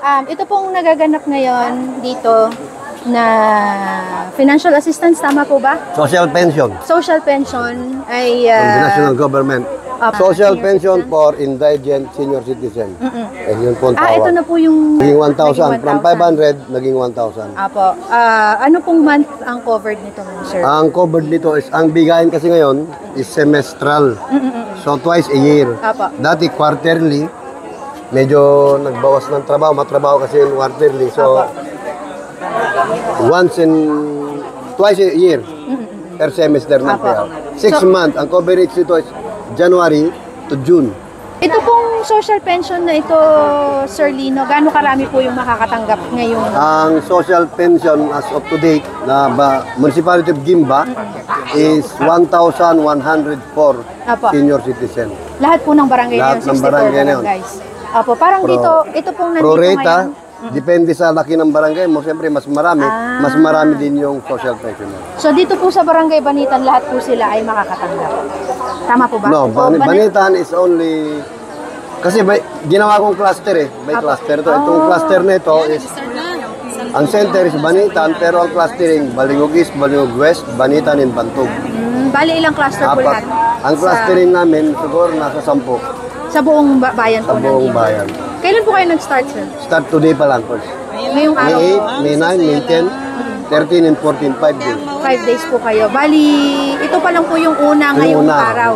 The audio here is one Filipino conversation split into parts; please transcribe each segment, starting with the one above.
Ito pong nagaganap ngayon dito na financial assistance, tama po ba? Social pension. Social pension ay... From the national government. Social pension citizen. for indigent senior citizen. Yun po ang tawag. Ito na po yung... Naging 1,000. From 500, naging 1,000. Apo. Ano pong month ang covered nito, sir? Ang covered nito is, ang bigayan kasi ngayon is semestral. So twice a year. Apo. Dati quarterly, medyo nagbawas ng trabaho. Matrabaho kasi yung quarterly. So, twice a year per semester na payout. 6 months. Ang coverage nito is January to June. Ito pong social pension na ito, Sir Lino, gaano karami po yung makakatanggap ngayong... Ang social pension as of today na Municipality of Gimba is 1,104 senior citizen. Lahat po ng barangay Lahat ng barangay na yun. Apo, parang dito, ito pong nandito Prorata, ngayon. depende sa laki ng barangay mo. Siyempre, mas marami din yung social pensioner. So dito po sa Barangay Banitan, lahat po sila ay makakatanggap. Tama po ba? No, Banitan is only... Kasi ginawa kong cluster by cluster to. Itong cluster na ito is... Ang center is Banitan, pero ang clustering, Balingog East, Balingog West, Banitan, and Bantog. Bali ilang cluster po lahat? Ang clustering namin, siguro nasa 10. Sa buong bayan po? Sa buong bayan. Kailan po kayo nag-start, sir? Start today pa lang po. Ngayong araw? May 8, May 9, May 10, 13 and 14, 5 days. 5 days po kayo. Bali, ito pa lang po yung una ngayong araw.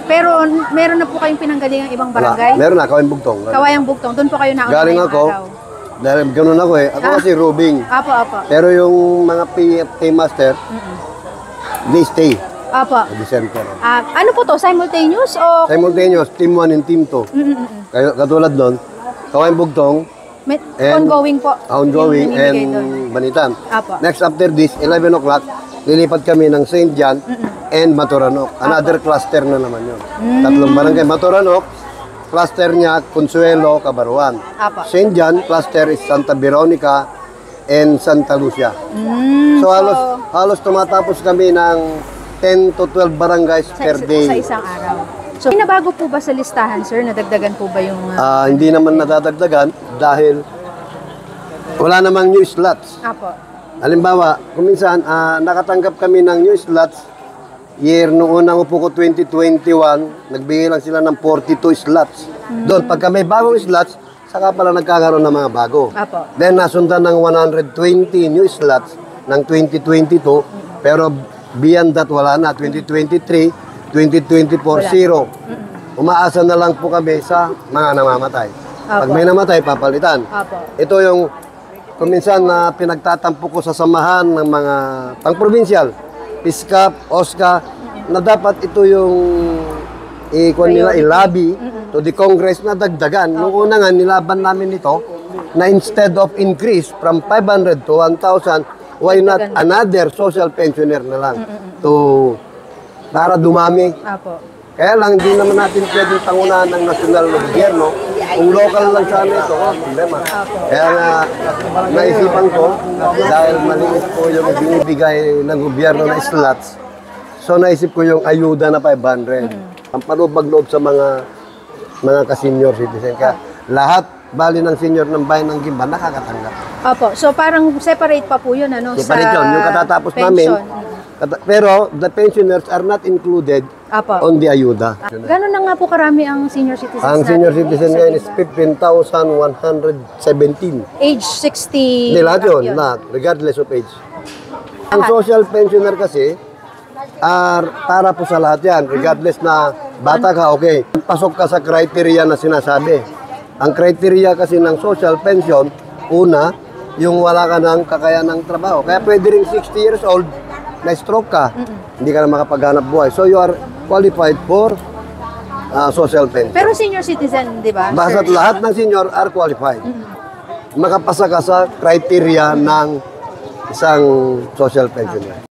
Pero meron na po kayong pinanggalingang ibang barangay? Meron na, Kawayang Bugtong. Kawayang Bugtong, doon po kayo nauna galing ako, dahil ganun ako Ako kasi roving. Apo. Pero yung mga paymaster, they stay. Apo. Sa December. Ano po to? Simultaneous o? Simultaneous, team 1 and team 2. Katulad nun, Kawayang Bugtong, ongoing po. Ongoing and Banitan. Apo. Next after this, 11 o'clock, lilipat kami ng St. John and Matoranok. Another cluster na naman yun. Tatlong barangay. Matoranok, cluster niya, Consuelo, Cabaruan. St. John, cluster is Santa Veronica and Santa Lucia. So halos tumatapos kami ng 10 to 12 barangays per day. Sa isang araw. So, pinabago po ba sa listahan, sir? Nadagdagan po ba yung... Hindi naman nadadagdagan dahil wala namang new slots. Apo. Halimbawa, kuminsan, nakatanggap kami ng new slots. Noong unang upo ko 2021, nagbigay lang sila ng 42 slots. Doon, pagka may bagong slots, saka pala nagkakaroon ng mga bago. Apo. Then, nasundan ng 120 new slots ng 2022, pero beyond that, wala na. 2023, 2024, zero. Umaasa na lang po kami sa mga namamatay. Pag may namatay, papalitan. Ito yung kuminsan na pinagtatampo ko sa samahan ng mga pang-provincial, PISCAP, OSCA, na dapat ito yung ilabi to the Congress na dagdagan. Noong una nga, nilaban namin ito na instead of increase from 500 to 1,000, why not another social pensioner na lang para dumami. Kaya lang, hindi naman natin pwedeng pangunahan ng nasyonal na gobyerno. Kung local lang sana ito, problema. Kaya nga, naisipan ko, dahil maliit po yung binibigay ng gobyerno na slots, so naisip ko yung ayuda na 500. Ang palubag-loob sa mga ka-senior citizen. Kaya lahat, bali ng senior ng bayan ng Gimba, nakakatanggap. Opo. So parang separate pa po yun, ano? Separate yun. Yung katatapos namin. Pero the pensioners are not included on the ayuda. Gano'n na nga po karami ang senior citizens Ang senior citizen ngayon is 15,117. Age 60. Hindi, lahat yun. Lahat. Regardless of age. Ang social pensioner kasi, para po sa lahat yan. Regardless na bata ka, okay. Pasok ka sa criteria na sinasabi. Ang criteria kasi ng social pension, una, yung wala ka ng kakayanang trabaho. Kaya pwede rin 60 years old, na-stroke ka, hindi ka na makapaghanap buhay. So you are qualified for social pension. Pero senior citizen, di ba? Basta't lahat ng senior are qualified. Makapasa ka sa criteria ng isang social pensioner.